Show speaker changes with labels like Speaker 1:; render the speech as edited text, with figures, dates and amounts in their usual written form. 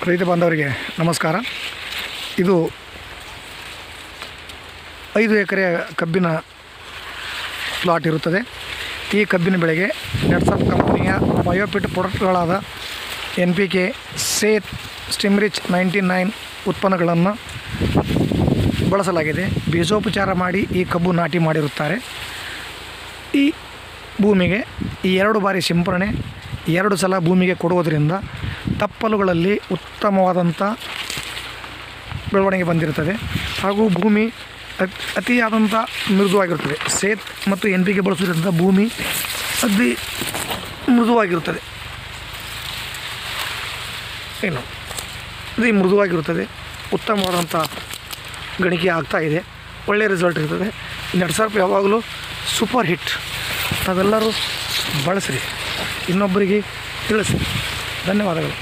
Speaker 1: ರೈತ ಬಾಂಧವರಿಗೆ ನಮಸ್ಕಾರ. ಇದು 5 ಎಕರೆ ಕಬ್ಬಿನ ಪ್ಲಾಟ್ ಇರುತ್ತದೆ. ಈ ಕಬ್ಬಿನ ಬೆಳೆಗೆ ನೆಟ್ಸಪ್ ಕಂಪನಿಯ ಬಯೋಪಿಟ್ ಪ್ರಾಡಕ್ಟ್ಗಳಾದ NPK, ಸೇತ್, ಸ್ಟಿಮ್ರಿಚ್ 99 ಉತ್ಪನ್ನಗಳನ್ನು ಬಳಸಲಾಗಿದೆ. ಬೀಜೋಪಚಾರ ಮಾಡಿ ಈ ಕಬ್ಬು ನಾಟಿ ಮಾಡಿರುತ್ತಾರೆ. ಈ ಭೂಮಿಗೆ 2 ಬಾರಿ ಸಿಂಪರಣೆ 2 ಸಲ ಭೂಮಿಗೆ ಕೊಡುವುದರಿಂದ ತಪ್ಪಲುಗಳಲ್ಲಿ ಉತ್ತಮವಾದಂಥ ಬೆಳವಣಿಗೆ ಬಂದಿರುತ್ತದೆ ಹಾಗೂ ಭೂಮಿ ಅತಿಯಾದಂಥ ಮೃದುವಾಗಿರುತ್ತದೆ. ಸೇತ್ ಮತ್ತು NPK ಬಳಸುವುದರಿಂದ ಭೂಮಿ ಅತಿ ಮೃದುವಾಗಿರುತ್ತದೆ. ಅತಿ ಮೃದುವಾಗಿರುತ್ತದೆ. ಉತ್ತಮವಾದಂಥ ಗಣಿಕೆ ಆಗ್ತಾಯಿದೆ. ಒಳ್ಳೆಯ ರಿಸಲ್ಟ್ ಇರ್ತದೆ. ನೆಟ್ಸಪ್ ಯಾವಾಗಲೂ ಸೂಪರ್ ಹಿಟ್. ತಾವೆಲ್ಲರೂ ಬಳಸಿರಿ, ಇನ್ನೊಬ್ಬರಿಗೆ ತಿಳಿಸಿ. ಧನ್ಯವಾದಗಳು.